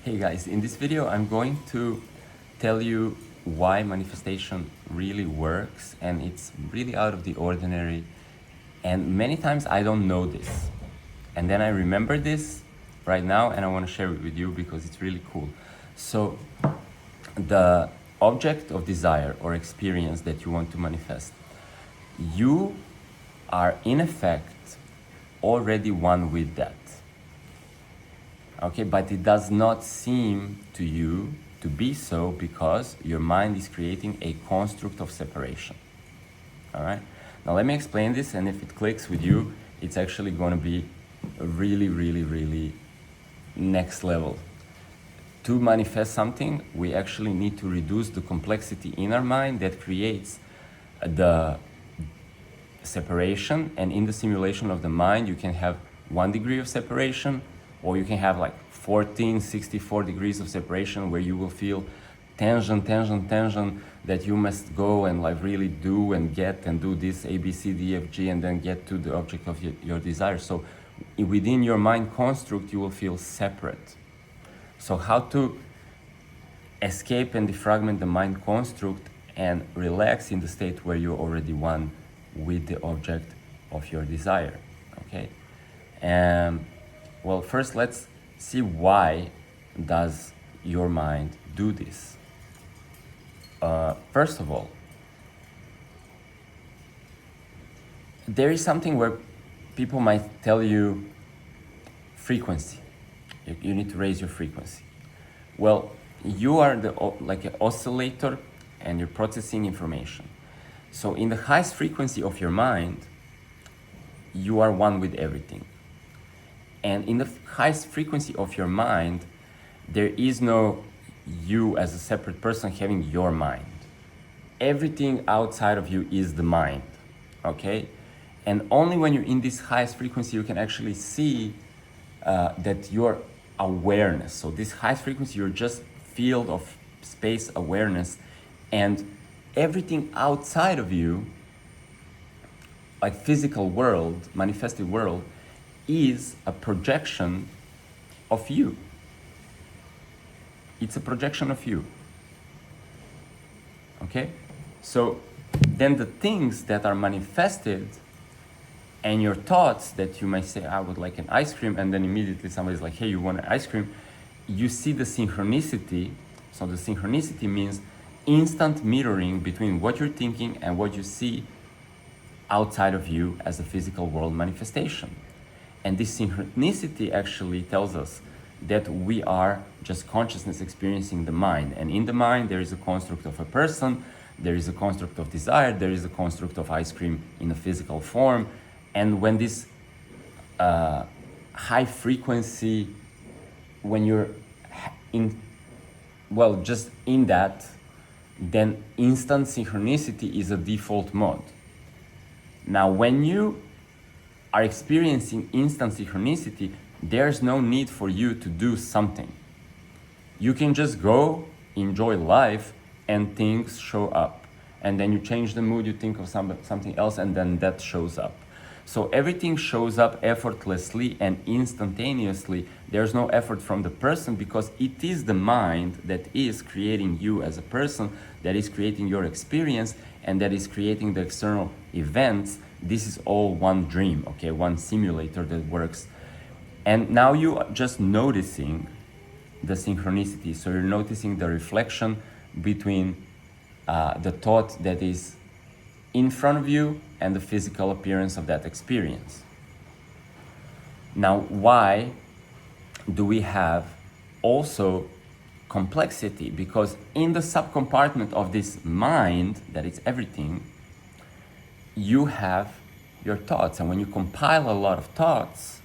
Hey guys, in this video I'm going to tell you why manifestation really works, and it's really out of the ordinary, and many times I don't know this, and then I remember this right now and I want to share it with you because it's really cool. So the object of desire or experience that you want to manifest, you are in effect already one with that. Okay, but it does not seem to you to be so because your mind is creating a construct of separation. All right, now let me explain this, and if it clicks with you, it's actually going to be really next level. To manifest something, we actually need to reduce the complexity in our mind that creates the separation. And in the simulation of the mind, you can have 1 degree of separation, or you can have like 64 degrees of separation where you will feel tension that you must go and like really do and get and do this A, B, C, D, F, G, and then get to the object of your desire. So within your mind construct, you will feel separate. So how to escape and defragment the mind construct and relax in the state where you're already one with the object of your desire, okay? Well, first let's see why does your mind do this. First of all, there is something where people might tell you frequency. You need to raise your frequency. Well, you are like an oscillator and you're processing information. So in the highest frequency of your mind, you are one with everything. And in the highest frequency of your mind, there is no you as a separate person having your mind. Everything outside of you is the mind, okay? And only when you're in this highest frequency, you can actually see that your awareness. So this highest frequency, you're just field of space awareness, and everything outside of you, like physical world, manifested world, is a projection of you. It's a projection of you. Okay? So then the things that are manifested and your thoughts that you might say, I would like an ice cream, and then immediately somebody's like, hey, you want an ice cream? You see the synchronicity. So the synchronicity means instant mirroring between what you're thinking and what you see outside of you as a physical world manifestation. And this synchronicity actually tells us that we are just consciousness experiencing the mind. And in the mind, there is a construct of a person, there is a construct of desire, there is a construct of ice cream in a physical form. And when this high frequency, when you're just in that, then instant synchronicity is a default mode. Now, when you are experiencing instant synchronicity, there's no need for you to do something. You can just go, enjoy life, and things show up. And then you change the mood, you think of something else, and then that shows up. So everything shows up effortlessly and instantaneously. There's no effort from the person because it is the mind that is creating you as a person, that is creating your experience, and that is creating the external events. This is all one dream, okay? One simulator that works. And now you are just noticing the synchronicity. So you're noticing the reflection between the thought that is in front of you and the physical appearance of that experience. Now, why do we have also complexity? Because in the subcompartment of this mind, that is everything, you have your thoughts. And when you compile a lot of thoughts,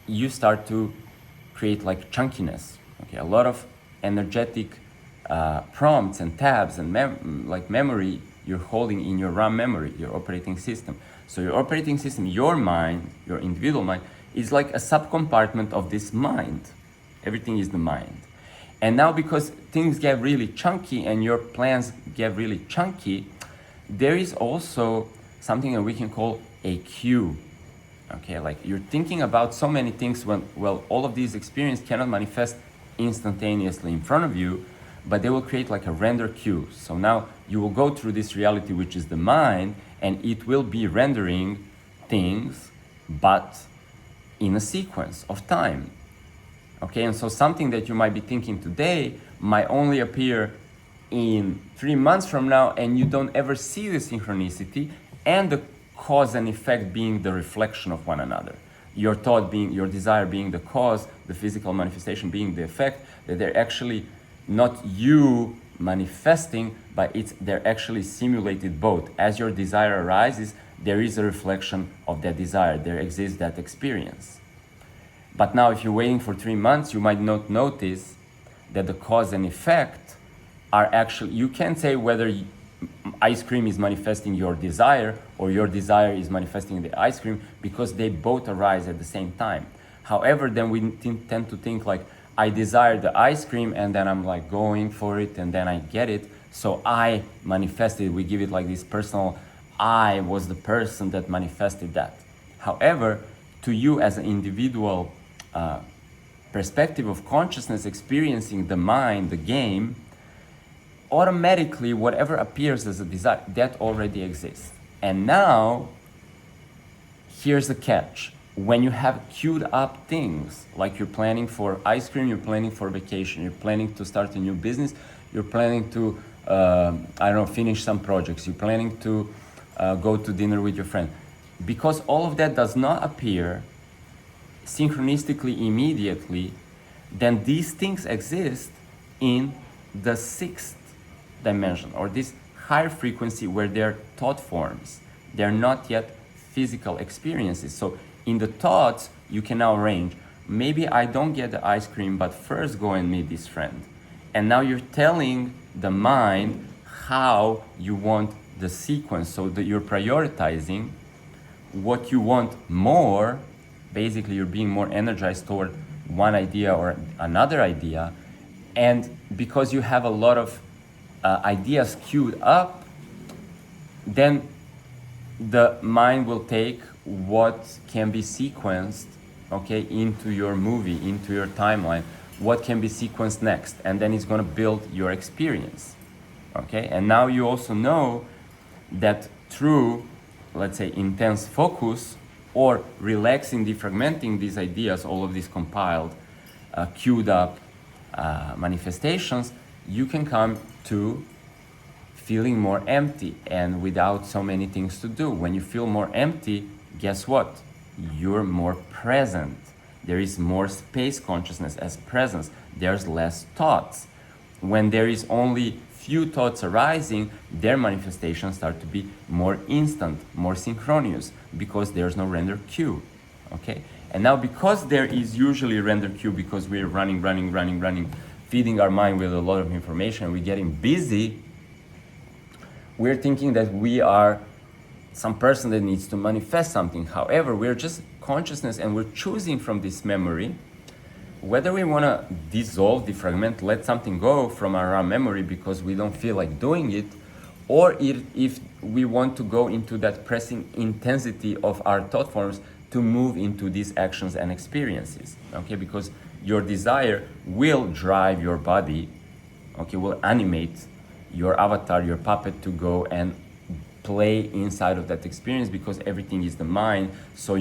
you start to create like chunkiness, okay? A lot of energetic prompts and tabs and memory you're holding in your RAM memory, your operating system. So your operating system, your mind, your individual mind, is like a subcompartment of this mind. Everything is the mind. And now because things get really chunky and your plans get really chunky, there is also something that we can call a queue. Okay, like you're thinking about so many things when, well, all of these experiences cannot manifest instantaneously in front of you, but they will create like a render queue. So now you will go through this reality, which is the mind, and it will be rendering things, but in a sequence of time. Okay, and so something that you might be thinking today might only appear in 3 months from now, and you don't ever see the synchronicity and the cause and effect being the reflection of one another. Your thought being, your desire being the cause, the physical manifestation being the effect, that they're actually not you manifesting, but they're actually simulated both. As your desire arises, there is a reflection of that desire. There exists that experience. But now if you're waiting for 3 months, you might not notice that the cause and effect are actually, you can't say whether ice cream is manifesting your desire or your desire is manifesting the ice cream, because they both arise at the same time. However, then we tend to think like, I desire the ice cream and then I'm like going for it and then I get it. So I manifested, we give it like this personal, I was the person that manifested that. However, to you as an individual perspective of consciousness experiencing the mind, the game, automatically whatever appears as a desire, that already exists. And now, here's the catch. When you have queued up things, like you're planning for ice cream, you're planning for vacation, you're planning to start a new business, you're planning to, finish some projects, you're planning to go to dinner with your friend. Because all of that does not appear synchronistically immediately, then these things exist in the sixth dimension, or this higher frequency where they're thought forms. They're not yet physical experiences. So in the thoughts, you can now arrange, maybe I don't get the ice cream, but first go and meet this friend. And now you're telling the mind how you want the sequence, so that you're prioritizing what you want more. Basically, you're being more energized toward one idea or another idea. And because you have a lot of ideas queued up, then the mind will take what can be sequenced, okay, into your movie, into your timeline, what can be sequenced next, and then it's going to build your experience, okay? And now you also know that through, let's say, intense focus or relaxing, defragmenting these ideas, all of these compiled, queued up manifestations, you can come to feeling more empty and without so many things to do. When you feel more empty, guess what? You're more present. There is more space consciousness as presence. There's less thoughts. When there is only few thoughts arising, their manifestations start to be more instant, more synchronous, because there's no render queue, okay? And now because there is usually render queue, because we're running, feeding our mind with a lot of information, we're getting busy, we're thinking that we are some person that needs to manifest something. However, we're just consciousness, and we're choosing from this memory whether we want to dissolve, defragment, let something go from our memory because we don't feel like doing it, or if we want to go into that pressing intensity of our thought forms to move into these actions and experiences, okay? Because your desire will drive your body, okay, will animate your avatar, your puppet, to go and play inside of that experience, because everything is the mind. So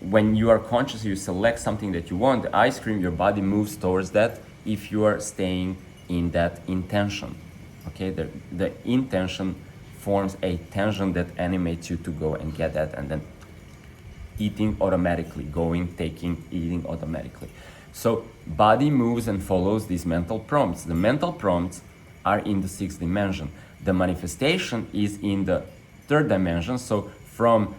when you are conscious, you select something that you want, the ice cream, your body moves towards that if you are staying in that intention, okay? The intention forms a tension that animates you to go and get that, and then eating automatically, going, taking, eating automatically. So body moves and follows these mental prompts. The mental prompts are in the sixth dimension. The manifestation is in the third dimension. So from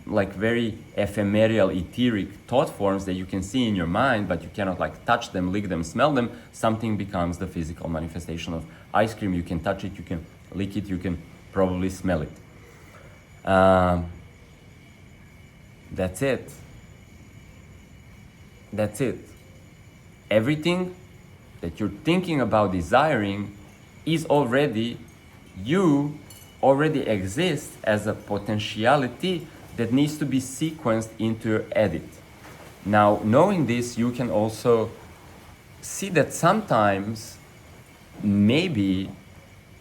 like very ephemeral, etheric thought forms that you can see in your mind, but you cannot like touch them, lick them, smell them, something becomes the physical manifestation of ice cream. You can touch it, you can lick it, you can probably smell it. That's it. That's it. Everything that you're thinking about desiring is already, you already exist as a potentiality that needs to be sequenced into your edit. Now, knowing this, you can also see that sometimes maybe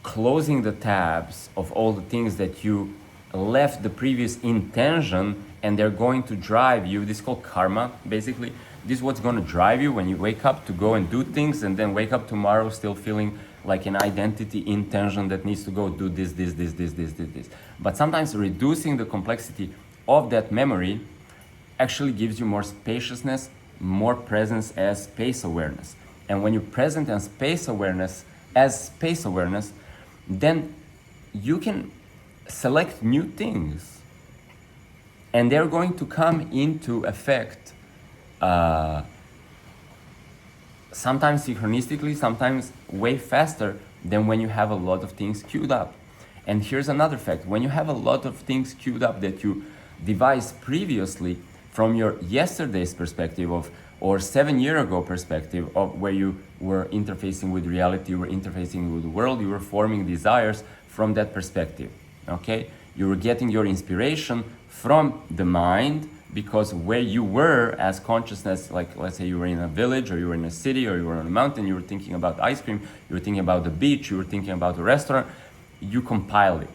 closing the tabs of all the things that you left the previous intention and they're going to drive you, this is called karma basically. This is what's going to drive you when you wake up to go and do things, and then wake up tomorrow still feeling like an identity intention that needs to go do this. But sometimes reducing the complexity of that memory actually gives you more spaciousness, more presence as space awareness. And when you're present as space awareness, then you can select new things, and they're going to come into effect sometimes synchronistically, sometimes way faster than when you have a lot of things queued up. And here's another fact: when you have a lot of things queued up that you devised previously from your yesterday's perspective of, or 7 years ago perspective of where you were interfacing with reality, you were interfacing with the world, you were forming desires from that perspective, okay? You were getting your inspiration from the mind, because where you were as consciousness, like let's say you were in a village, or you were in a city, or you were on a mountain, you were thinking about ice cream, you were thinking about the beach, you were thinking about the restaurant, you compile it.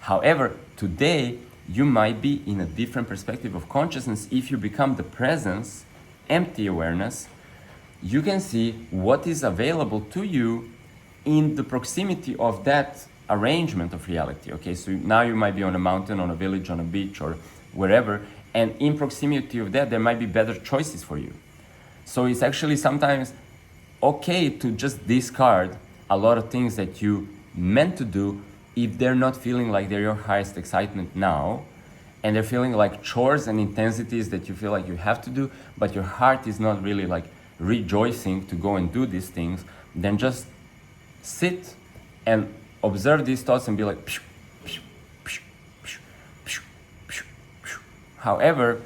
However, today, you might be in a different perspective of consciousness. If you become the presence, empty awareness, you can see what is available to you in the proximity of that arrangement of reality. Okay, so now you might be on a mountain, on a village, on a beach, or wherever, and in proximity of that, there might be better choices for you. So it's actually sometimes okay to just discard a lot of things that you meant to do if they're not feeling like they're your highest excitement now, and they're feeling like chores and intensities that you feel like you have to do, but your heart is not really like rejoicing to go and do these things. Then just sit and observe these thoughts and be like, phew, phew, phew, phew, phew, phew, phew. However,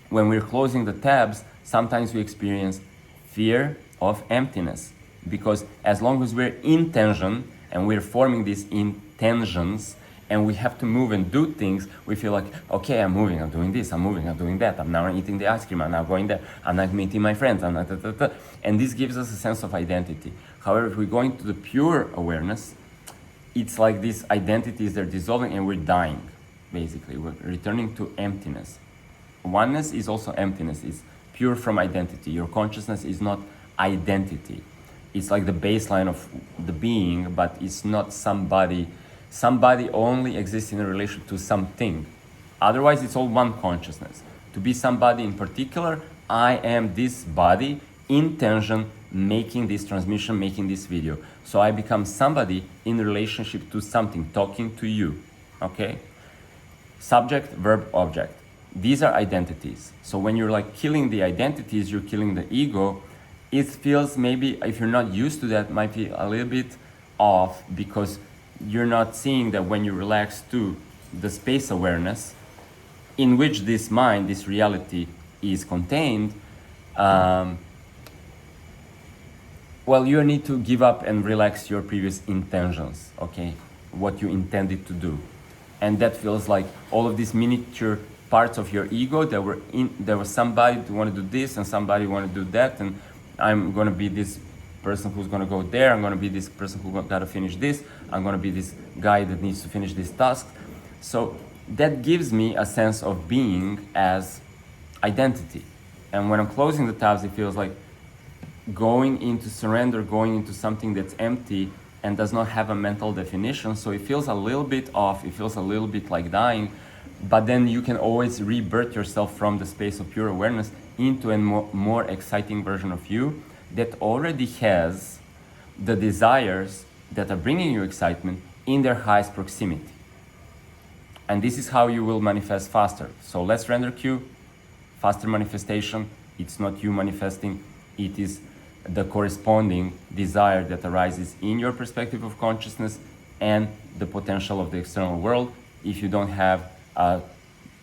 when we're closing the tabs, sometimes we experience fear of emptiness, because as long as we're in tension and we're forming these intentions and we have to move and do things, we feel like, okay, I'm moving, I'm doing this, I'm moving, I'm doing that, I'm now eating the ice cream, I'm now going there, I'm not meeting my friends, I'm not, and this gives us a sense of identity. However, if we go into the pure awareness, it's like these identities, they're dissolving and we're dying, basically. We're returning to emptiness. Oneness is also emptiness, it's pure from identity. Your consciousness is not identity. It's like the baseline of the being, but it's not somebody. Somebody only exists in a relation to something. Otherwise, it's all one consciousness. To be somebody in particular, I am this body, intention, making this transmission, making this video. So I become somebody in relationship to something, talking to you, okay? Subject, verb, object. These are identities. So when you're like killing the identities, you're killing the ego. It feels maybe, if you're not used to that, might be a little bit off, because you're not seeing that when you relax to the space awareness in which this mind, this reality is contained, well, you need to give up and relax your previous intentions, okay? What you intended to do. And that feels like all of these miniature parts of your ego that were in, there was somebody who wanted to do this and somebody wanted to do that, and I'm gonna be this person who's gonna go there, I'm gonna be this person who gotta finish this, I'm gonna be this guy that needs to finish this task. So that gives me a sense of being as identity. And when I'm closing the tabs, it feels like going into surrender, going into something that's empty and does not have a mental definition. So it feels a little bit off, it feels a little bit like dying, but then you can always rebirth yourself from the space of pure awareness into a more exciting version of you that already has the desires that are bringing you excitement in their highest proximity. And this is how you will manifest faster. So less render queue, faster manifestation. It's not you manifesting, it is the corresponding desire that arises in your perspective of consciousness and the potential of the external world. If you don't have a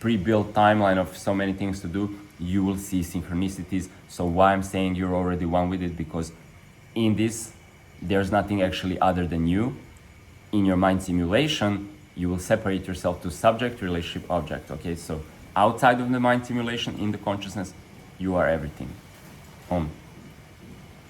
pre-built timeline of so many things to do, you will see synchronicities. So why I'm saying you're already one with it, because in this, there's nothing actually other than you. In your mind simulation, you will separate yourself to subject, relationship, object, okay? So outside of the mind simulation, in the consciousness, you are everything. Om.